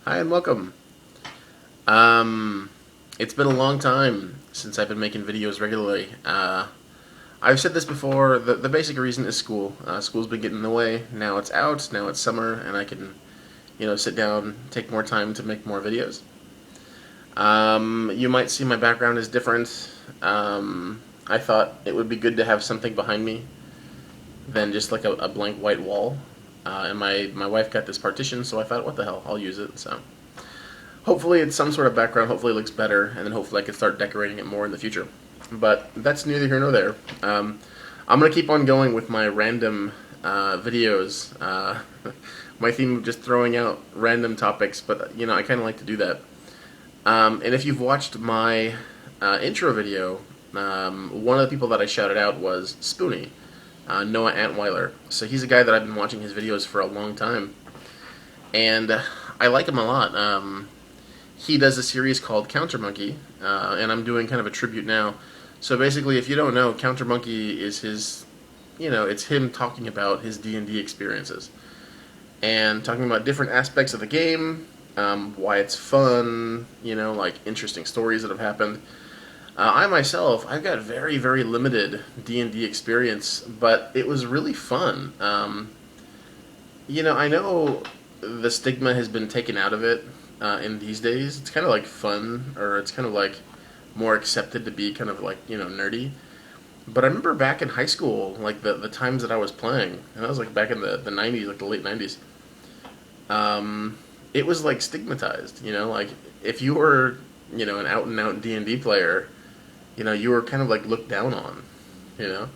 Hi and welcome. Um, it's been a long time since I've been making videos regularly. I've said this before. The basic reason is school. School's been getting in the way. Now it's out. Now it's summer, and I can, sit down, take more time to make more videos. You might see my background is different. I thought it would be good to have something behind me than just like a blank white wall. And my wife got this partition, so I thought, what the hell, I'll use it. So. Hopefully it's some sort of background, hopefully it looks better, and then hopefully I can start decorating it more in the future. But that's neither here nor there. I'm going to keep on going with my random videos. My theme of just throwing out random topics, but I kind of like to do that. And if you've watched my intro video, one of the people that I shouted out was Spoonie, Noah Antwiler. So he's a guy that I've been watching his videos for a long time, and I like him a lot. He does a series called Counter Monkey, and I'm doing kind of a tribute now. So basically, if you don't know, Counter Monkey is his, it's him talking about his D&D experiences and talking about different aspects of the game, why it's fun, like interesting stories that have happened. I myself, I've got very, very limited D&D experience, but it was really fun. I know the stigma has been taken out of it in these days. It's kind of like fun, or it's kind of like more accepted to be kind of like, nerdy. But I remember back in high school, like the times that I was playing, and that was like back in the 90s, like the late 90s, it was like stigmatized, like if you were, an out and out D&D player, you were kind of like looked down on, you know.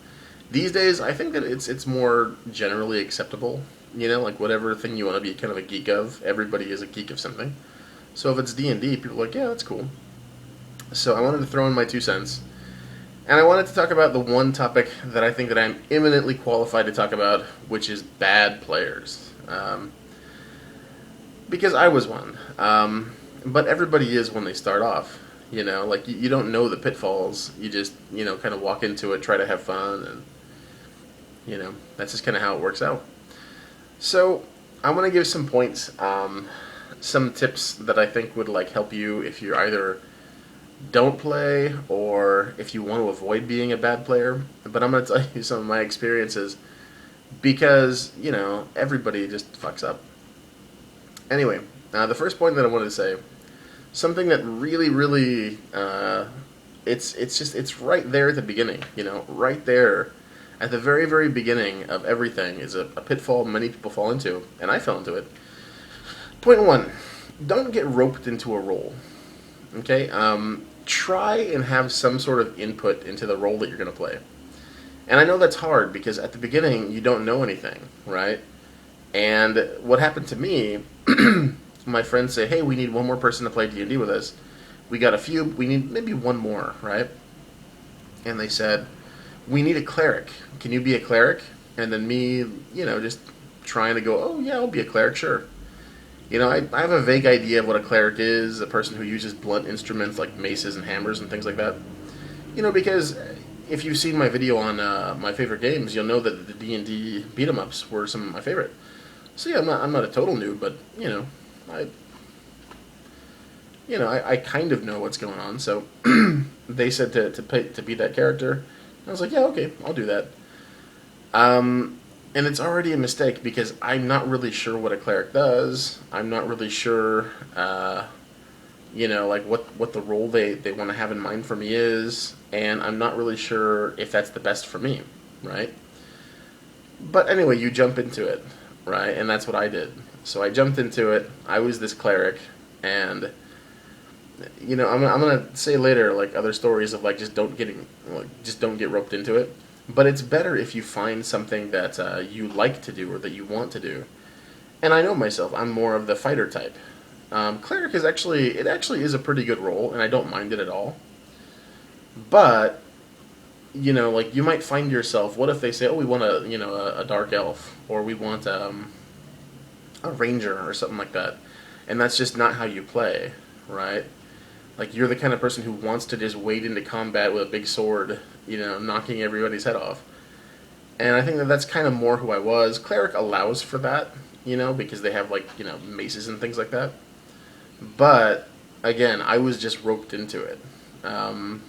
These days, I think that it's more generally acceptable, like whatever thing you want to be kind of a geek of, everybody is a geek of something. So if it's D&D, people are like, yeah, that's cool. So I wanted to throw in my 2 cents. And I wanted to talk about the one topic that I think that I'm eminently qualified to talk about, which is bad players. Because I was one. But everybody is when they start off. Like you don't know the pitfalls. You just, kind of walk into it, try to have fun, and, that's just kind of how it works out. So I want to give some points, some tips that I think would like help you if you either don't play or if you want to avoid being a bad player. But I'm going to tell you some of my experiences because everybody just fucks up. Anyway, the first point that I wanted to say, something that really, really, it's right there at the beginning. Right there at the very, very beginning of everything is a pitfall many people fall into, and I fell into it. Point one, don't get roped into a role. Okay? Try and have some sort of input into the role that you're going to play. And I know that's hard because at the beginning you don't know anything, right? And what happened to me, my friends say, hey, we need one more person to play D&D with us. We got a few, we need maybe one more, right? And they said, we need a cleric. Can you be a cleric? And then me, just trying to go, oh yeah, I'll be a cleric, sure. I have a vague idea of what a cleric is, a person who uses blunt instruments like maces and hammers and things like that. Because if you've seen my video on my favorite games, you'll know that the D&D beat-em-ups were some of my favorite. So yeah, I'm not a total noob, but, I kind of know what's going on. So they said to be that character. I was like, yeah, okay, I'll do that. And it's already a mistake because I'm not really sure what a cleric does. I'm not really sure, like what the role they want to have in mind for me is, and I'm not really sure if that's the best for me, right? But anyway, you jump into it, right? And that's what I did. So I jumped into it. I was this cleric, and I'm gonna say later like other stories of like just don't get roped into it. But it's better if you find something that you like to do or that you want to do. And I know myself, I'm more of the fighter type. Cleric is actually is a pretty good role, and I don't mind it at all. But like you might find yourself. What if they say, "Oh, we want a dark elf, or we want a ranger, or something like that," and that's just not how you play, right? Like you're the kind of person who wants to just wade into combat with a big sword, knocking everybody's head off. And I think that that's kind of more who I was. Cleric allows for that, because they have like, maces and things like that. But again, I was just roped into it, um,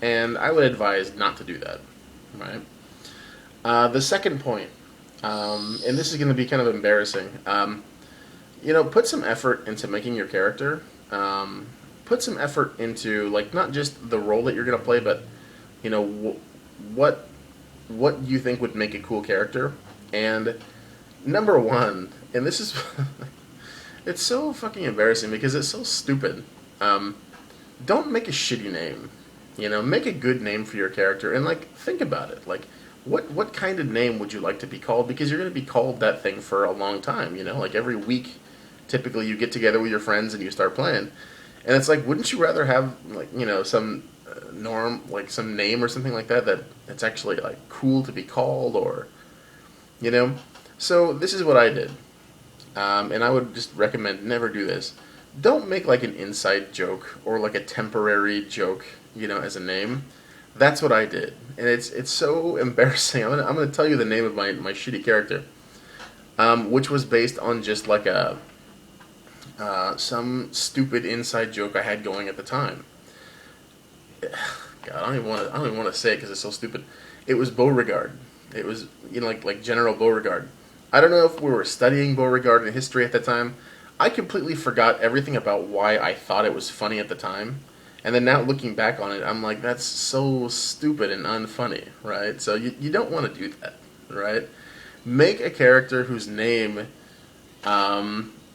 and I would advise not to do that. Right. The second point, and this is going to be kind of embarrassing. Put some effort into making your character. Um, put some effort into like not just the role that you're going to play, but you know what what you think would make a cool character. And number one, and this is it's so fucking embarrassing because it's so stupid. Um, don't make a shitty name. Make a good name for your character and like think about it. Like what kind of name would you like to be called? Because you're going to be called that thing for a long time. Like every week, typically you get together with your friends and you start playing, and it's like, wouldn't you rather have like some norm, like some name or something like that that's actually like cool to be called, or you know? So this is what I did, and I would just recommend never do this. Don't make like an inside joke or like a temporary joke, as a name. That's what I did, and it's so embarrassing. I'm gonna tell you the name of my shitty character, which was based on just like a some stupid inside joke I had going at the time. God, I don't even want to say it because it's so stupid. It was Beauregard. It was like General Beauregard. I don't know if we were studying Beauregard in history at the time. I completely forgot everything about why I thought it was funny at the time. And then now looking back on it, I'm like, that's so stupid and unfunny, right? So you don't want to do that, right? Make a character whose name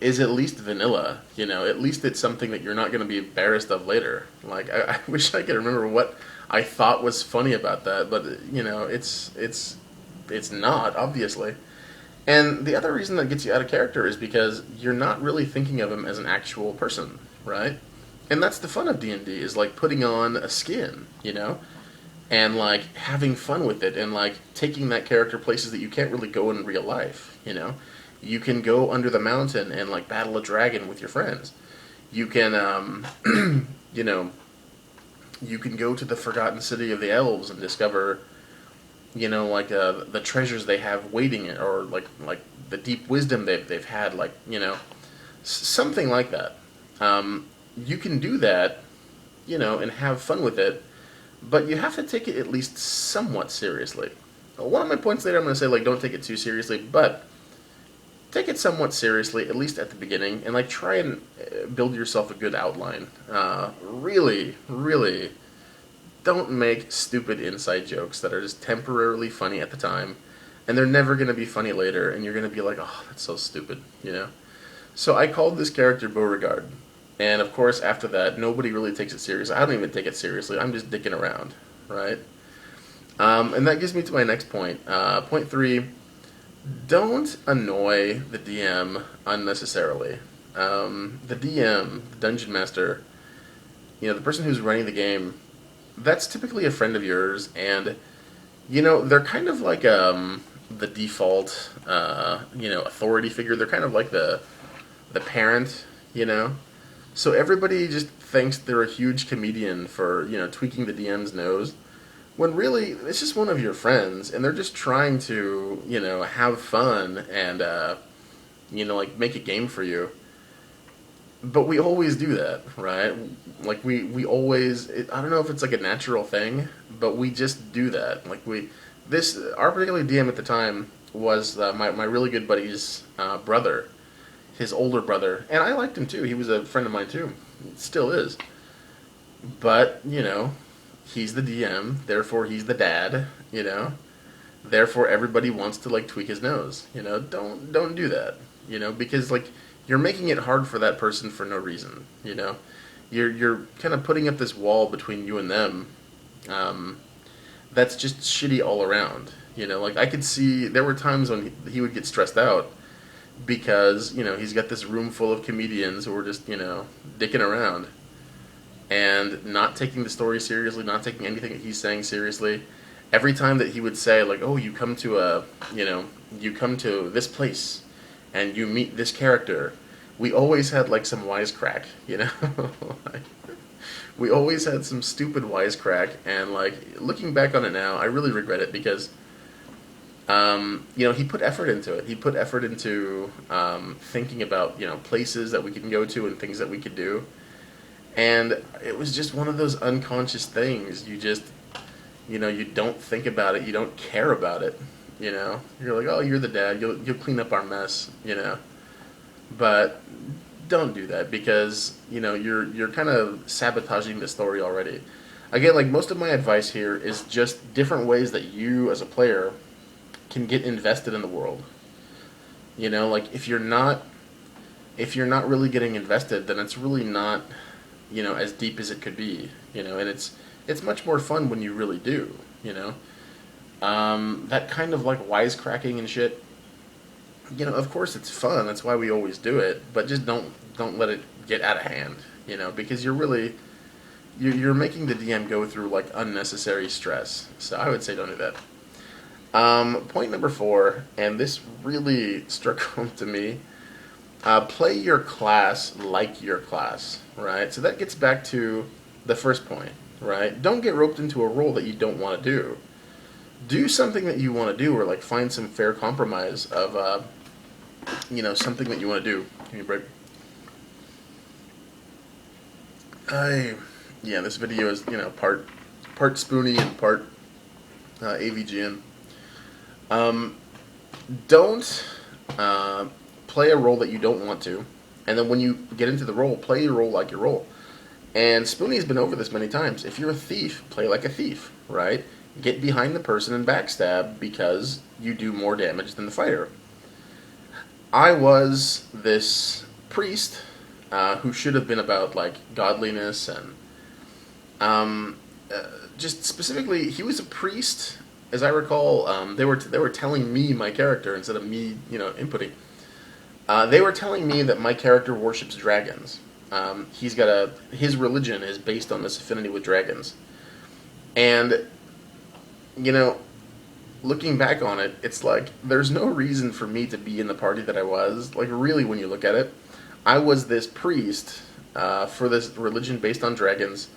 is at least vanilla. At least it's something that you're not going to be embarrassed of later. Like I wish I could remember what I thought was funny about that, but it's not, obviously. And the other reason that gets you out of character is because you're not really thinking of him as an actual person, right? And that's the fun of D&D, is like putting on a skin, and like having fun with it, and like taking that character places that you can't really go in real life. You can go under the mountain and like battle a dragon with your friends. You can you know you can go to the forgotten city of the elves and discover like the treasures they have waiting, or like the deep wisdom they've had, like something like that. You can do that, and have fun with it, but you have to take it at least somewhat seriously. One of my points later, I'm going to say like don't take it too seriously, but take it somewhat seriously, at least at the beginning, and like try and build yourself a good outline. Really, really, don't make stupid inside jokes that are just temporarily funny at the time, and they're never going to be funny later, and you're going to be like, oh, that's so stupid. So I called this character Beauregard, and of course after that, nobody really takes it seriously. I don't even take it seriously. I'm just dicking around, right? And that gives me to my next point. Point three. Don't annoy the DM unnecessarily. The DM, the dungeon master, the person who's running the game, that's typically a friend of yours, and they're kind of like the default authority figure. They're kind of like the parent. So everybody just thinks they're a huge comedian for tweaking the DM's nose, when really it's just one of your friends, and they're just trying to have fun and like make a game for you. But we always do that, right? Like we always, I don't know if it's like a natural thing, but we just do that. Like our particular DM at the time was my really good buddy's brother, his older brother, and I liked him too. He was a friend of mine too, still is. But he's the DM, therefore he's the dad. Therefore everybody wants to like tweak his nose. Don't do that. Because like you're making it hard for that person for no reason. You're kind of putting up this wall between you and them. That's just shitty all around. Like I could see there were times when he would get stressed out because he's got this room full of comedians who are just dicking around and not taking the story seriously, not taking anything that he's saying seriously. Every time that he would say like, "Oh, you come to you come to this place, and you meet this character," we always had like some wisecrack. Like, we always had some stupid wisecrack, and like looking back on it now, I really regret it because He put effort into it. He put effort into thinking about places that we can go to and things that we could do, and it was just one of those unconscious things. You don't think about it. You don't care about it. You're like, oh, you're the dad. You'll clean up our mess. But don't do that because you're kind of sabotaging the story already. Again, like most of my advice here is just different ways that you as a player can get invested in the world. Like if you're not really getting invested, then it's really not as deep as it could be. And it's much more fun when you really do. That kind of like wisecracking and shit. Of course it's fun. That's why we always do it. But just don't let it get out of hand. Because you're making the DM go through like unnecessary stress. So I would say don't do that. Point number 4, and this really struck home to me. Play your class like your class, right? So that gets back to the first point, right? Don't get roped into a role that you don't want to do. Do something that you want to do, or like find some fair compromise of, something that you want to do. Give me a break. This video is part Spoony and part AVGN. Don't play a role that you don't want to, and then when you get into the role, play your role like your role. And Spoonie's been over this many times. If you're a thief, play like a thief, right? Get behind the person and backstab because you do more damage than the fighter. I was this priest who should have been about like godliness and just specifically, he was a priest. As I recall, they were telling me my character instead of me, inputting. They were telling me that my character worships dragons. His religion is based on this affinity with dragons. And, looking back on it, it's like, there's no reason for me to be in the party that I was. Like, really, when you look at it, I was this priest for this religion based on dragons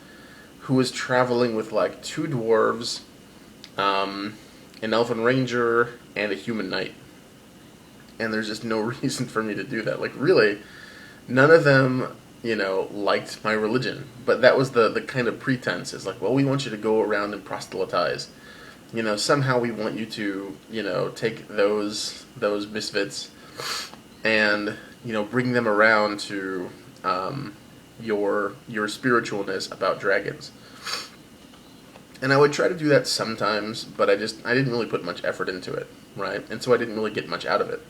who was traveling with, like, 2 dwarves, an elven ranger, and a human knight. And there's just no reason for me to do that. Like, really, none of them, liked my religion. But that was the kind of pretense. It's like, well, we want you to go around and proselytize. Somehow we want you to, take those misfits and, bring them around to your spiritualness about dragons. And I would try to do that sometimes, but I didn't really put much effort into it, right? And so I didn't really get much out of it.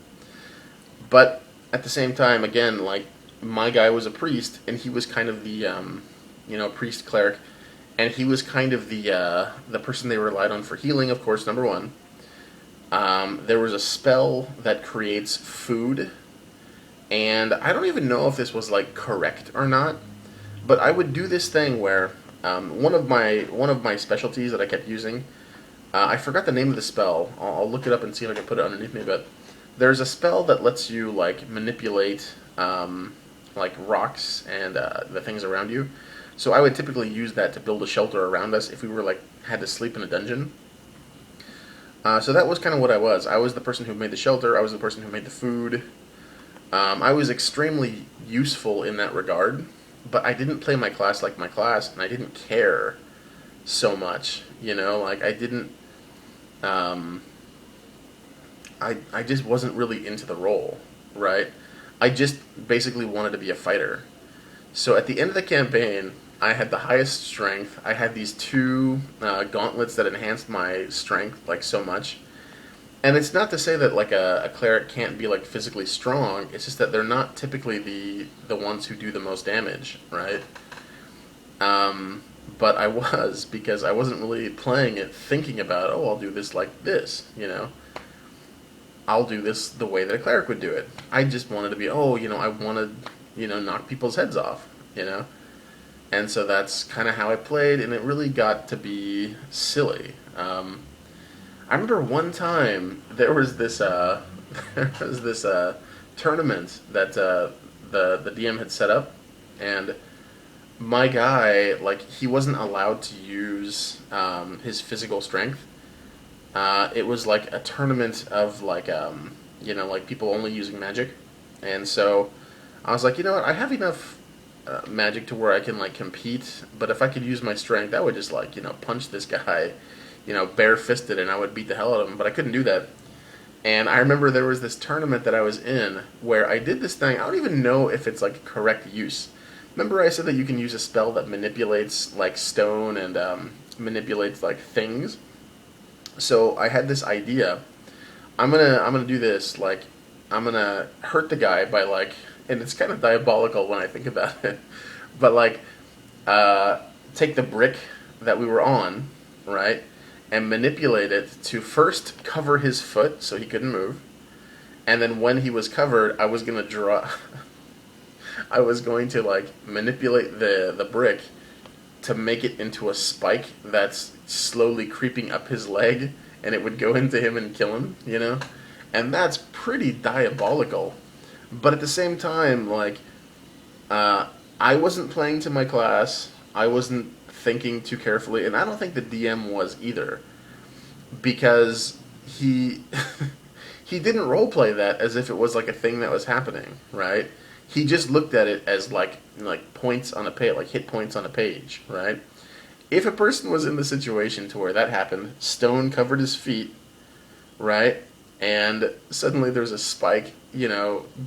But at the same time, again, like, my guy was a priest, and he was kind of the, priest cleric, and he was kind of the person they relied on for healing, of course, number 1. There was a spell that creates food, and I don't even know if this was, like, correct or not, but I would do this thing where one of my specialties that I kept using, I forgot the name of the spell. I'll look it up and see if I can put it underneath me. But there's a spell that lets you like manipulate like rocks and the things around you. So I would typically use that to build a shelter around us if we were like had to sleep in a dungeon. So that was kind of what I was. I was the person who made the shelter. I was the person who made the food. I was extremely useful in that regard. But I didn't play my class like my class, and I didn't care so much, like I didn't, I just wasn't really into the role, right? I just basically wanted to be a fighter. So at the end of the campaign, I had the highest strength. I had these 2 gauntlets that enhanced my strength, like, so much. And it's not to say that, like, a cleric can't be, like, physically strong. It's just that they're not typically the ones who do the most damage, right? But I was, because I wasn't really playing it thinking about, oh, I'll do this like this, I'll do this the way that a cleric would do it. I just wanted to be, I wanted, knock people's heads off, And so that's kind of how I played, and it really got to be silly. I remember one time there was this tournament that the DM had set up, and my guy, like, he wasn't allowed to use his physical strength, It was like a tournament of like like people only using magic, and so I was like, you know what, I have enough magic to where I can like compete, but if I could use my strength, I would just like punch this guy, bare-fisted, and I would beat the hell out of him. But I couldn't do that. And I remember there was this tournament that I was in where I did this thing. I don't even know if it's like correct use. Remember I said that you can use a spell that manipulates like stone and manipulates like things. So I had this idea. I'm gonna do this. Like I'm gonna hurt the guy by like, and it's kind of diabolical when I think about it. But like, take the brick that we were on, right, and manipulate it to first cover his foot so he couldn't move, and then when he was covered, I was gonna draw. I was going to like manipulate the brick to make it into a spike that's slowly creeping up his leg, and it would go into him and kill him. And that's pretty diabolical. But at the same time, like, I wasn't playing to my class. I wasn't thinking too carefully, and I don't think the DM was either, because he he didn't roleplay that as if it was like a thing that was happening, right? He just looked at it as like points on a page, like hit points on a page, right? If a person was in the situation to where that happened, stone covered his feet, right, and suddenly there's a spike,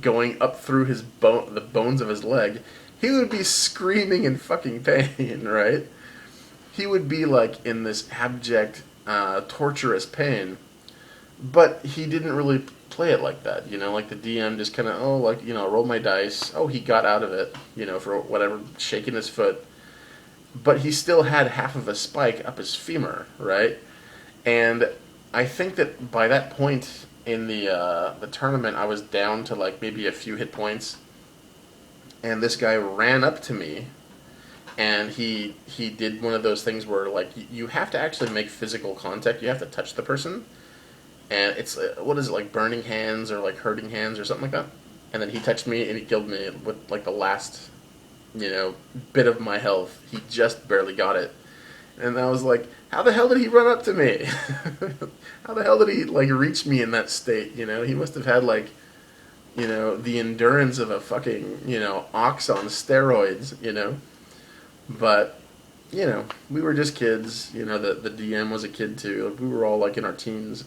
going up through the bones of his leg, he would be screaming in fucking pain, right? He would be like in this abject, torturous pain. But he didn't really play it like that, like the DM just kind of, roll my dice. Oh, he got out of it, for whatever, shaking his foot. But he still had half of a spike up his femur, right? And I think that by that point in the tournament, I was down to like maybe a few hit points, and this guy ran up to me, and he did one of those things where like you have to actually make physical contact. You have to touch the person, and it's what is it, like burning hands or like hurting hands or something like that. And then he touched me and he killed me with like the last bit of my health. He just barely got it. And I was like, how the hell did he run up to me? How the hell did he like reach me in that state? He must have had like the endurance of a fucking ox on steroids. But we were just kids. The DM was a kid too. Like, we were all like in our teens.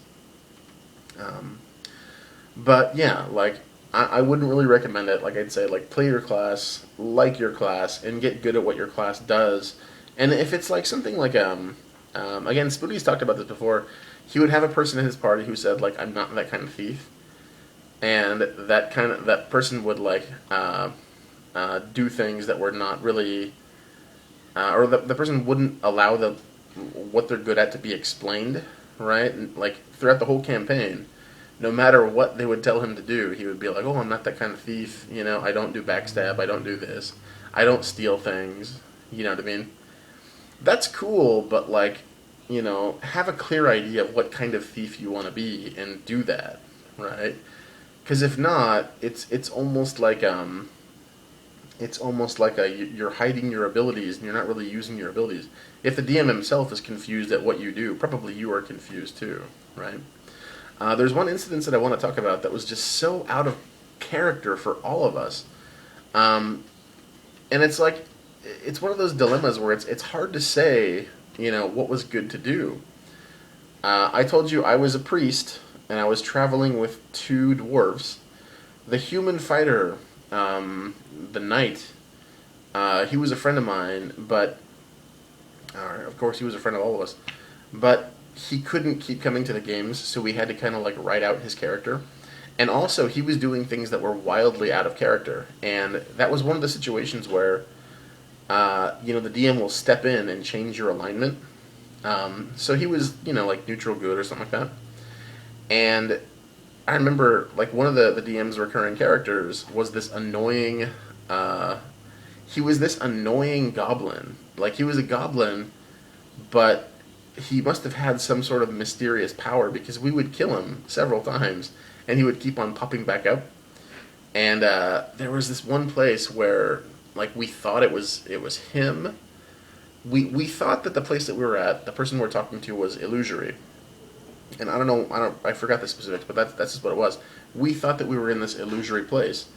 But yeah, like I wouldn't really recommend it. Like I'd say, like play your class, like your class, and get good at what your class does. And if it's like something like again, Spoonie's talked about this before. He would have a person in his party who said like, I'm not that kind of thief, and that person would like do things that were not really, or the person wouldn't allow what they're good at to be explained, right? And, like throughout the whole campaign, no matter what they would tell him to do, he would be like, "Oh, I'm not that kind of thief. I don't do backstab. I don't do this. I don't steal things." You know what I mean? That's cool, but like, have a clear idea of what kind of thief you want to be and do that, right? Because if not, it's almost like you're hiding your abilities and you're not really using your abilities. If the DM himself is confused at what you do, probably you are confused too, right? There's one instance that I want to talk about that was just so out of character for all of us, and it's like it's one of those dilemmas where it's hard to say what was good to do. I told you I was a priest and I was traveling with two dwarves. The human fighter, the knight, he was a friend of mine, but of course he was a friend of all of us, but he couldn't keep coming to the games, so we had to kind of like write out his character. And also he was doing things that were wildly out of character, and that was one of the situations where the DM will step in and change your alignment. So he was like neutral good or something like that. And I remember like one of the DM's recurring characters was this annoying he was this annoying goblin. Like he was a goblin, but he must have had some sort of mysterious power, because we would kill him several times and he would keep on popping back up. And there was this one place where like we thought it was him. We thought that the place that we were at, the person we were talking to, was illusory. and I forgot the specifics, but that's just what it was. We thought that we were in this illusory place,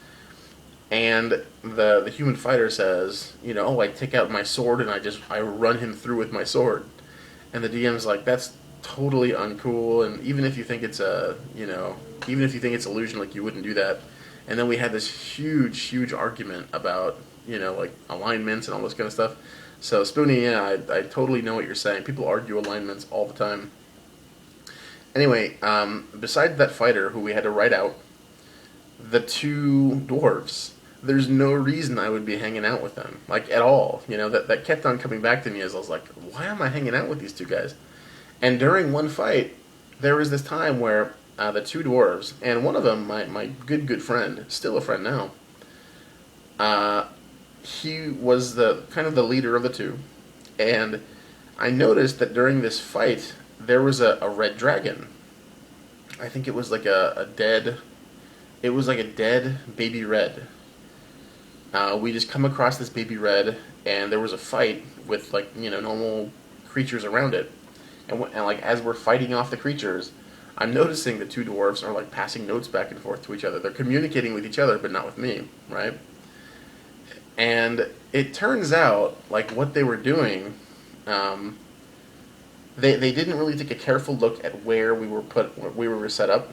and the human fighter says, oh, I take out my sword and I run him through with my sword, and the DM's like, that's totally uncool, and even if you think it's even if you think it's illusion, like you wouldn't do that. And then we had this huge argument about like alignments and all this kind of stuff. So Spoonie, yeah, I totally know what you're saying. People argue alignments all the time. Anyway, besides that fighter who we had to write out, the two dwarves, there's no reason I would be hanging out with them, like at all. That kept on coming back to me as I was like, why am I hanging out with these two guys? And during one fight, there was this time where the two dwarves, and one of them, my good friend, still a friend now, he was the kind of the leader of the two, and I noticed that during this fight there was a red dragon. I think it was like a dead. It was like a dead baby red. We just come across this baby red, and there was a fight with like normal creatures around it, and like as we're fighting off the creatures, I'm noticing the two dwarves are like passing notes back and forth to each other. They're communicating with each other, but not with me, right? And it turns out, like, what they were doing, they didn't really take a careful look at where we were set up.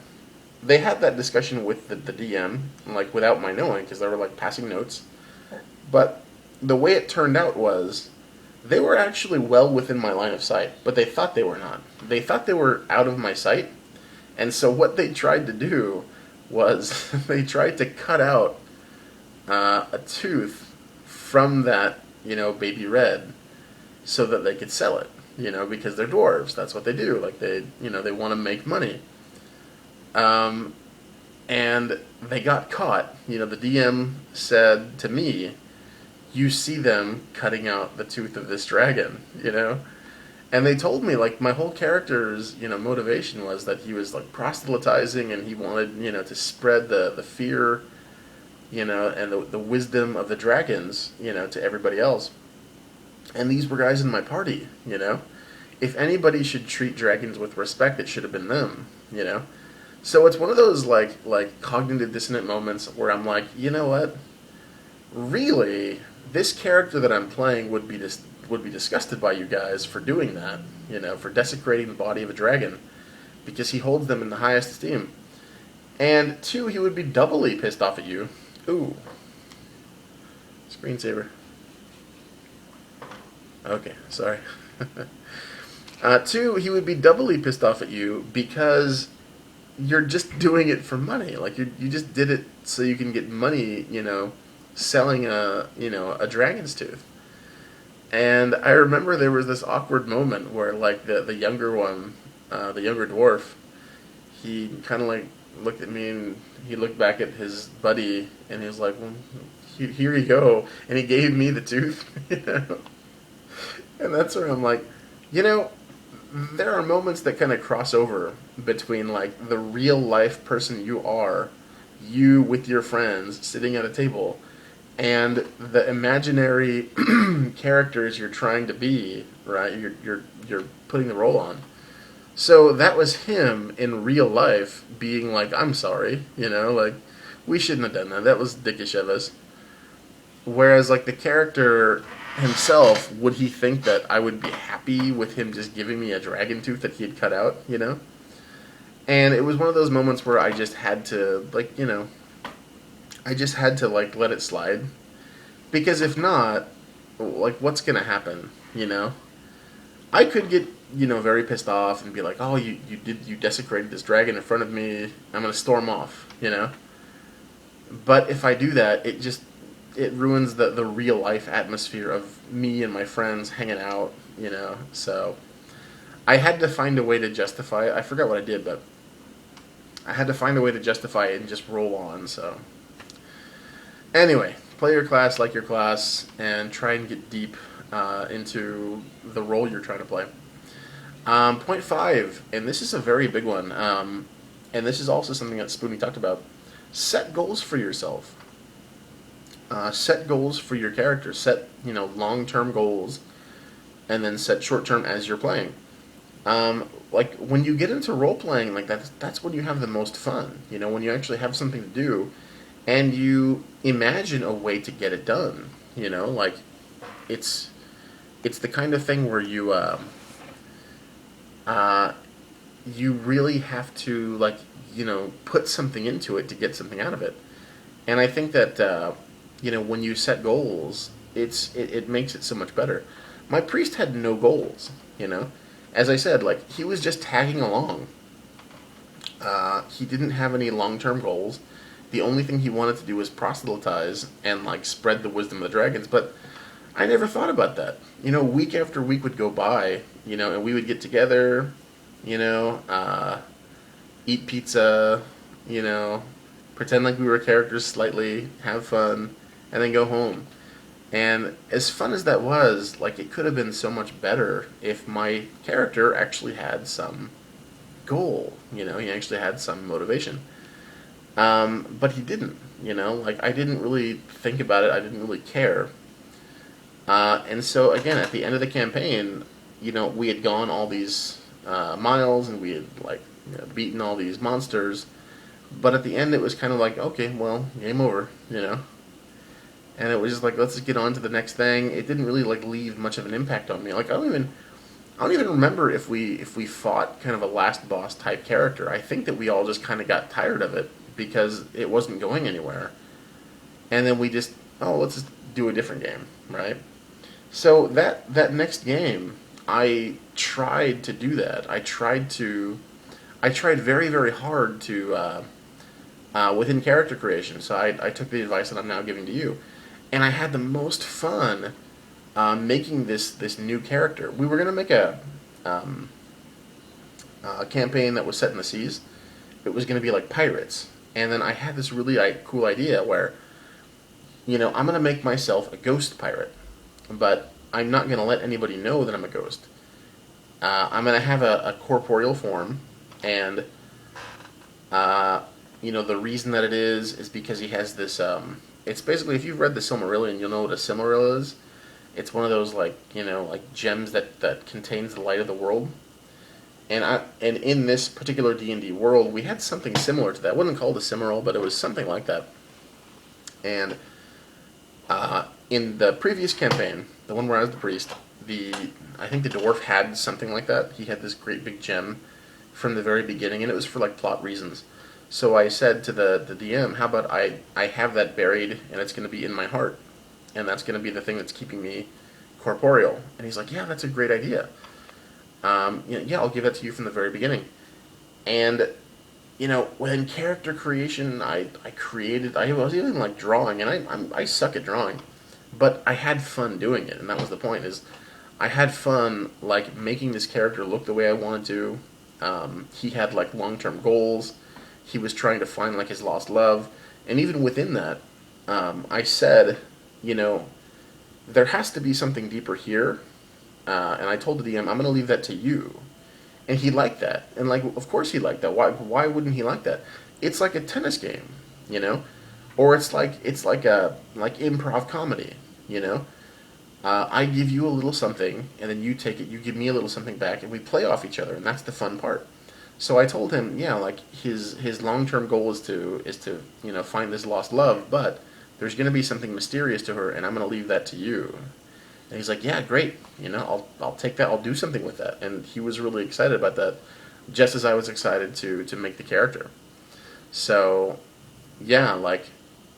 They had that discussion with the DM, like, without my knowing, because they were, like, passing notes. But the way it turned out was, they were actually well within my line of sight, but they thought they were not. They thought they were out of my sight, and so what they tried to do was, they tried to cut out a tooth from that, baby red, so that they could sell it, because they're dwarves. That's what they do. Like they want to make money. And they got caught. The DM said to me, "You see them cutting out the tooth of this dragon," And they told me, like, my whole character's, motivation was that he was, like, proselytizing, and he wanted, to spread the fear, and the wisdom of the dragons, to everybody else. And these were guys in my party, If anybody should treat dragons with respect, it should have been them, So it's one of those, like cognitive dissonant moments where I'm like, you know what? Really, this character that I'm playing would be disgusted by you guys for doing that, for desecrating the body of a dragon, because he holds them in the highest esteem. And two, he would be doubly pissed off at you. Ooh. Screensaver. Okay, sorry. Two, he would be doubly pissed off at you because you're just doing it for money. Like, you just did it so you can get money, selling a dragon's tooth. And I remember there was this awkward moment where, like, the younger one, the younger dwarf, he kind of, like, looked at me and he looked back at his buddy and he was like, well, here you go. And he gave me the tooth, And that's where I'm like, there are moments that kind of cross over between, like, the real life person you are, you with your friends sitting at a table, and the imaginary characters you're trying to be, right? You're putting the role on. So that was him in real life being like, I'm sorry, like, we shouldn't have done that. That was dickish of us. Whereas, like, the character himself, would he think that I would be happy with him just giving me a dragon tooth that he had cut out, And it was one of those moments where I just had to, like, I just had to, like, let it slide. Because if not, like, what's going to happen, I could get, very pissed off and be like, oh, you desecrated this dragon in front of me, I'm going to storm off, But if I do that, it ruins the real life atmosphere of me and my friends hanging out, So I had to find a way to justify it. I forgot what I did, but I had to find a way to justify it and just roll on, so. Anyway, play your class like your class and try and get deep into the role you're trying to play. Point 5, and this is a very big one, and this is also something that Spoonie talked about. Set goals for yourself. Set goals for your character. Set, long-term goals, and then set short-term as you're playing. like when you get into role playing, like that's when you have the most fun. You know, when you actually have something to do, and you imagine a way to get it done. You know, like it's it's the kind of thing where uh, you really have to like put something into it to get something out of it. And I think that when you set goals, it makes it so much better. My priest had no goals. You know, as I said, like he was just tagging along. He didn't have any long term goals. The only thing he wanted to do was proselytize and like spread the wisdom of the dragons. But I never thought about that. You know, week after week would go by. You know, and we would get together. You know, eat pizza. You know, pretend like we were characters slightly, have fun, and then go home. And as fun as that was, like it could have been so much better if my character actually had some goal. You know, he actually had some motivation. But he didn't. You know, like I didn't really think about it. I didn't really care. And so again, at the end of the campaign, we had gone all these miles and we had like beaten all these monsters. But at the end, it was kind of like, okay, well, game over. You know. And it was just like, let's just get on to the next thing. It didn't really like leave much of an impact on me. Like I don't even remember if we fought kind of a last boss type character. I think that we all just kind of got tired of it because it wasn't going anywhere. And then we just, let's just do a different game, right? So that next game, I tried to do that. I tried very very hard to within character creation. So I took the advice that I'm now giving to you, and I had the most fun making this new character. We were gonna make a campaign that was set in the seas. It was gonna be like pirates, and then I had this really cool idea where I'm gonna make myself a ghost pirate, but I'm not gonna let anybody know that I'm a ghost. I'm gonna have a corporeal form, and the reason that it is because he has this. It's basically, if you've read the Silmarillion, you'll know what a Silmaril is. It's one of those like gems that contains the light of the world. And in this particular D&D world, we had something similar to that. It wasn't called a Silmaril, but it was something like that. And in the previous campaign, the one where I was the priest, I think the dwarf had something like that. He had this great big gem from the very beginning, and it was for like plot reasons. So I said to the DM, how about I have that buried, and it's going to be in my heart, and that's going to be the thing that's keeping me corporeal. And he's like, yeah, that's a great idea. Yeah, I'll give that to you from the very beginning. And when character creation, I created. I was even like drawing, and I suck at drawing, but I had fun doing it, and that was the point. Is I had fun like making this character look the way I wanted to. He had like long-term goals. He was trying to find like his lost love, and even within that, I said, there has to be something deeper here. And I told the DM, I'm going to leave that to you. And he liked that. And like, of course he liked that. Why wouldn't he like that? It's like a tennis game, or it's like a improv comedy, I give you a little something, and then you take it. You give me a little something back, and we play off each other, and that's the fun part. So I told him, yeah, like his long term goal is to find this lost love, but there's going to be something mysterious to her, and I'm going to leave that to you. And he's like, yeah, great. I'll take that. I'll do something with that. And he was really excited about that, just as I was excited to make the character. So, yeah, like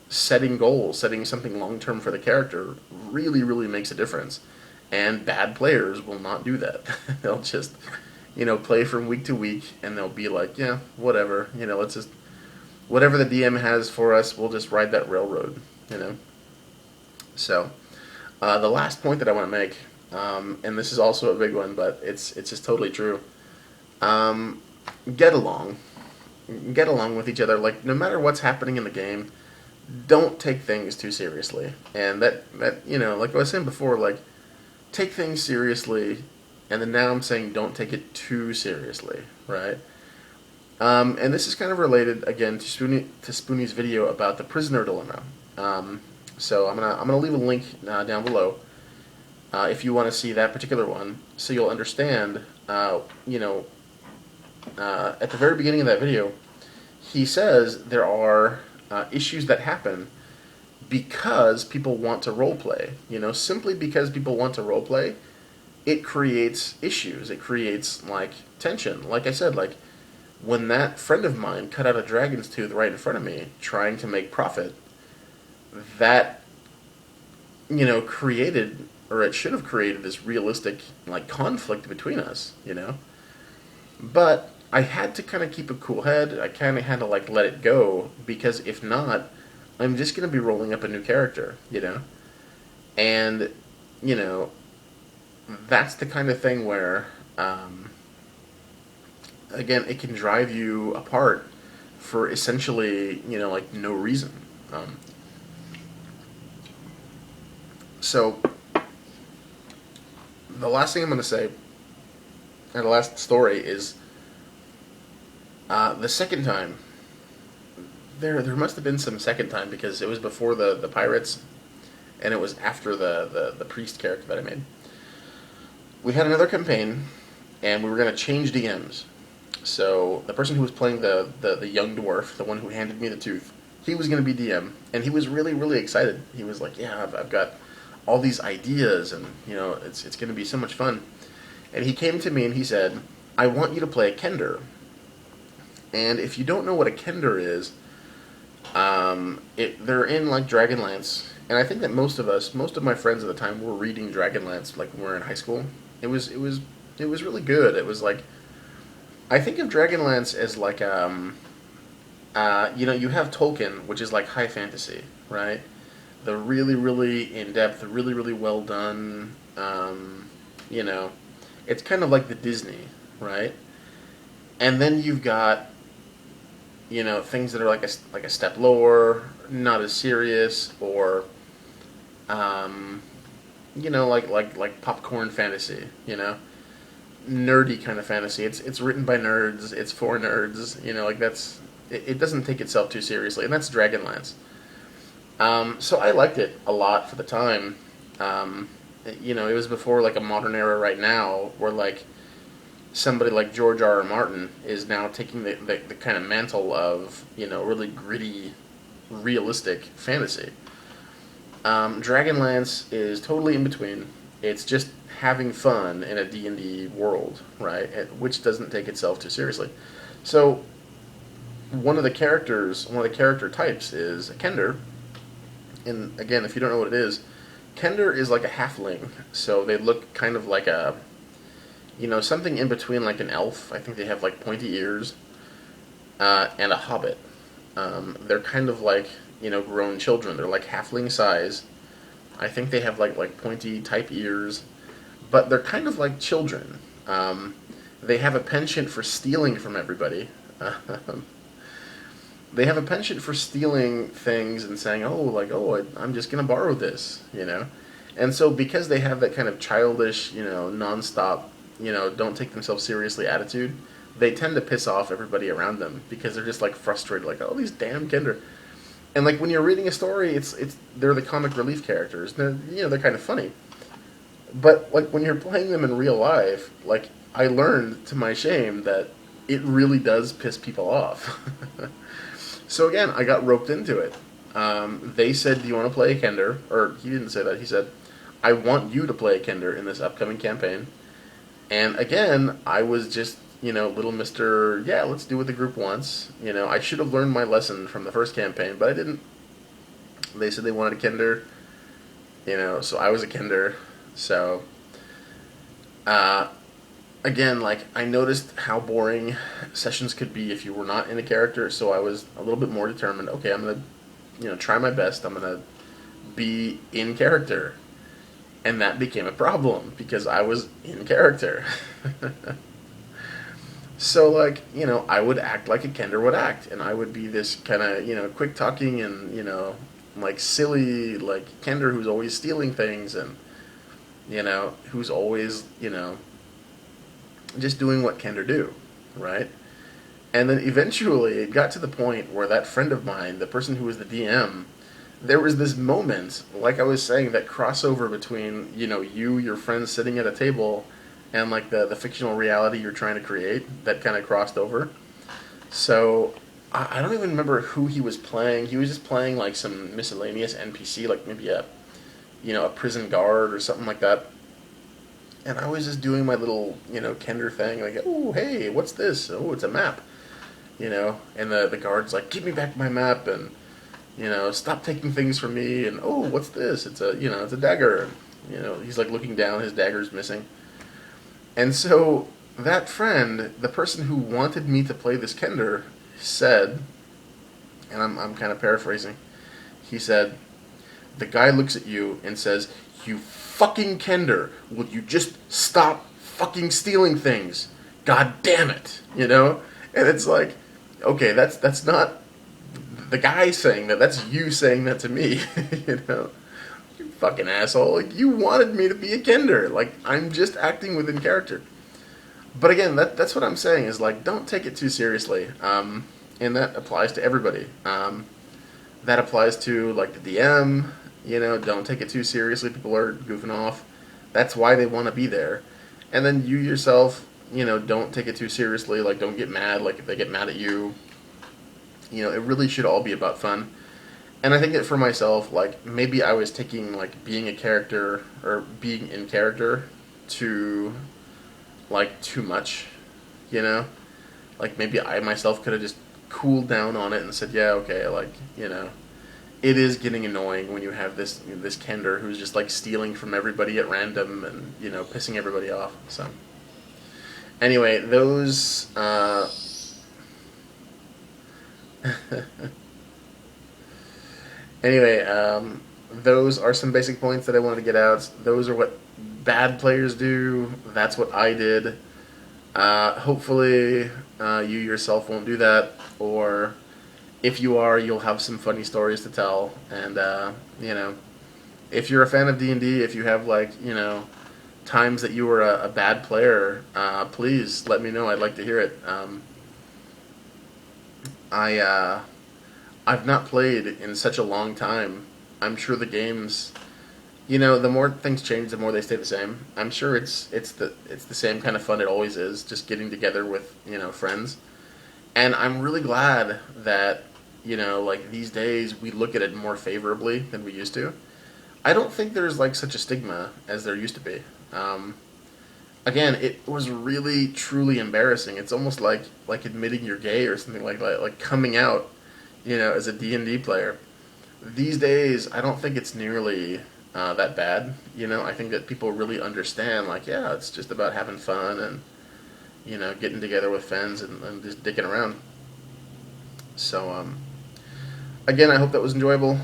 setting goals, setting something long term for the character really, really makes a difference. And bad players will not do that. They'll just, play from week to week, and they'll be like, yeah, whatever. Let's just, whatever the DM has for us, we'll just ride that railroad, So, the last point that I want to make, and this is also a big one, but it's just totally true. Get along. Get along with each other. Like, no matter what's happening in the game, don't take things too seriously. And that like I was saying before, like, take things seriously, and then now I'm saying don't take it too seriously, right? And this is kind of related again to Spoonie's video about the prisoner dilemma. So I'm gonna leave a link down below if you want to see that particular one, so you'll understand at the very beginning of that video, he says there are issues that happen because people want to roleplay. Simply because people want to roleplay, it creates issues. It creates like tension. Like I said, like when that friend of mine cut out a dragon's tooth right in front of me, trying to make profit, that created, or it should have created, this realistic like conflict between us. But I had to kind of keep a cool head. I kind of had to like let it go, because if not, I'm just going to be rolling up a new character. And you know that's the kind of thing where, again, it can drive you apart for essentially, like no reason. Um, so the last thing I'm going to say, and the last story is, the second time. There must have been some second time, because it was before the pirates, and it was after the priest character that I made. We had another campaign, and we were going to change DMs. So the person who was playing the young dwarf, the one who handed me the tooth, he was going to be DM, and he was really, really excited. He was like, yeah, I've got all these ideas, and it's going to be so much fun. And he came to me and he said, I want you to play a Kender. And if you don't know what a Kender is, they're in like Dragonlance, and I think that most of my friends at the time were reading Dragonlance like when we were in high school. It was really good. It was like, I think of Dragonlance as like, you have Tolkien, which is like high fantasy, right? The really, really in depth, really, really well done. You know, it's kind of like the Disney, right? And then you've got, things that are like a step lower, not as serious, or like popcorn fantasy, nerdy kind of fantasy. It's written by nerds. It's for nerds. Like it doesn't take itself too seriously, and that's Dragonlance. So I liked it a lot for the time. It was before like a modern era right now, where like somebody like George R. R. Martin is now taking the kind of mantle of really gritty, realistic fantasy. Dragonlance is totally in between. It's just having fun in a D&D world, right? Which doesn't take itself too seriously. So one of the character types is a Kender. And again, if you don't know what it is, Kender is like a halfling. So they look kind of like something in between like an elf. I think they have like pointy ears, and a hobbit. They're kind of like grown children. They're like halfling size. I think they have like pointy type ears, but they're kind of like children. They have a penchant for stealing from everybody. They have a penchant for stealing things and saying, I'm just gonna borrow this. And so because they have that kind of childish, nonstop, don't take themselves seriously attitude, they tend to piss off everybody around them, because they're just like frustrated, like, oh, these damn Kender. And like when you're reading a story, it's they're the comic relief characters. They're kind of funny. But like when you're playing them in real life, like I learned to my shame that it really does piss people off. So again, I got roped into it. They said, "Do you want to play a Kender?" Or he didn't say that. He said, "I want you to play a Kender in this upcoming campaign." And again, I was just, little Mr. Yeah, let's do what the group wants. I should have learned my lesson from the first campaign, but I didn't. They said they wanted a Kender, so I was a Kender. So, again, like, I noticed how boring sessions could be if you were not in a character, so I was a little bit more determined. Okay, I'm going to, try my best. I'm going to be in character. And that became a problem, because I was in character. So, like, I would act like a Kender would act, and I would be this kind of, quick talking and, like silly, like Kender who's always stealing things, and, who's always, just doing what Kender do, right? And then eventually it got to the point where that friend of mine, the person who was the DM, there was this moment, like I was saying, that crossover between, you, your friends sitting at a table, and like the fictional reality you're trying to create that kind of crossed over. So I don't even remember who he was playing. He was just playing like some miscellaneous NPC, like maybe a a prison guard or something like that. And I was just doing my little Kender thing, like, oh hey, what's this? Oh, it's a map, And the guard's like, give me back my map, and stop taking things from me. And oh, what's this? It's a dagger. And, he's like looking down, his dagger's missing. And so that friend, the person who wanted me to play this Kender, said, and I'm kind of paraphrasing, he said, the guy looks at you and says, you fucking Kender, will you just stop fucking stealing things? God damn it, And it's like, okay, that's not the guy saying that, that's you saying that to me, You fucking asshole, like, you wanted me to be a Kender, like, I'm just acting within character. But again, that's what I'm saying is, like, don't take it too seriously, and that applies to everybody. That applies to, like, the DM, don't take it too seriously. People are goofing off. That's why they want to be there. And then you yourself, don't take it too seriously. Like, don't get mad. Like, if they get mad at you, it really should all be about fun. And I think that for myself, like, maybe I was taking, like, being a character or being in character to, like, too much, Like, maybe I myself could have just cooled down on it and said, yeah, okay, like, it is getting annoying when you have this Kender who's just like stealing from everybody at random and pissing everybody off. So anyway, those those are some basic points that I wanted to get out. Those are what bad players do. That's what I did. Hopefully, you yourself won't do that, or if you are, you'll have some funny stories to tell. And if you're a fan of D&D, if you have times that you were a bad player, please let me know. I'd like to hear it. I've not played in such a long time. I'm sure the games, the more things change, the more they stay the same. I'm sure it's the same kind of fun it always is, just getting together with friends. And I'm really glad that like these days we look at it more favorably than we used to. I don't think there's like such a stigma as there used to be. Again, it was really truly embarrassing. It's almost like admitting you're gay or something like that, like coming out, as a D&D player. These days, I don't think it's nearly that bad. I think that people really understand, like, yeah, it's just about having fun and getting together with friends and just dicking around. So again, I hope that was enjoyable.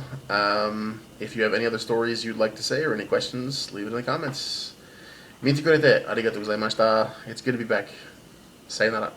If you have any other stories you'd like to say or any questions, leave it in the comments. 見てくれてありがとうございました. It's good to be back. さよなら.